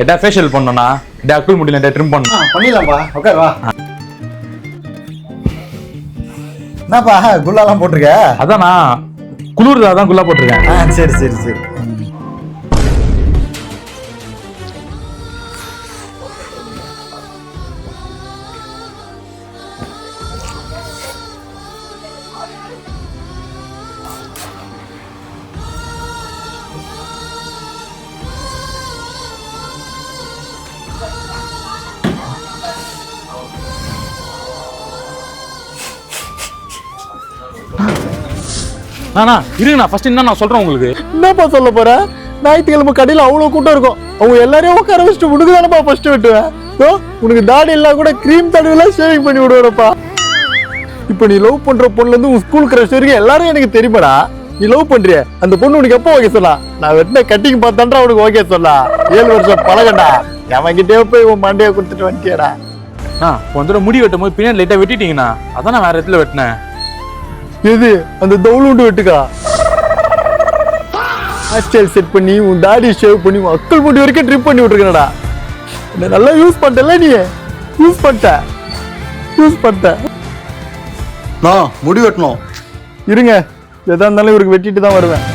எட்டா ஃபேஷியல் பண்ணணும்ண்ணா, எட்டா அக்குள் முடியல ட்ரிம் பண்ணணும். பண்ணிடலாம்ப்பா. ஓகே வா. என்னப்பா குல்லாலாம் போட்டிருக்க? அதாண்ணா குளிர் அதான் குல்லா போட்டிருக்கேன். சரி சரி சரி. இருங்கண்ணா ஃபர்ஸ்ட் என்ன நான் சொல்றேன் உங்களுக்கு. என்னப்பா சொல்ல போற? ஞாயிற்றுக்கிழமை கடையில் அவ்வளோ கூட்டம் இருக்கும். அவங்க எல்லாரையும் உட்கார வச்சுட்டு உனக்கு தானப்பா ஃபர்ஸ்ட் வெட்டுவேன். உனக்கு தாடி எல்லாம் கூட கிரீம் தடவைலாம் ஷேவிங் பண்ணி விடுவேப்பா. இப்போ நீ லவ் பண்ற பொண்ணுல இருந்து உன் ஸ்கூல் கிரஷ் வரைக்கும் எல்லாரும் எனக்கு தெரியுமாடா. நீ லவ் பண்றிய அந்த பொண்ணு உனக்கு எப்போ ஓகே சொல்லலாம்? நான் வெட்டின கட்டிங் பார்த்தான்றா உனக்கு ஓகே சொல்லலாம். 7 வருஷம் பழகண்டா. அவன்கிட்டே போய் உன் மண்டையை கொடுத்துட்டு வந்துட்டியடா. கொஞ்சம் முடி வெட்டும் போது பின்னாடி லைட்டா வெட்டிட்டீங்கண்ணா, அதான் நான் வேற இடத்துல வெட்டினேன். எது அந்த தவுளுண்டு வெட்டுக்கா? ஹேர் செட் பண்ணி உன் தாடி ஷேவ் பண்ணி உன் அக்கல் முடி வரைக்கும் ட்ரிப் பண்ணி விட்டுருக்கடா. என்ன நல்லா யூஸ் பண்ணிட்டல நீ. யூஸ் பண்ணிட்ட. நான் முடி வெட்டணும். இருங்க, எதா இருந்தாலும் இவருக்கு வெட்டிட்டு தான் வருவேன்.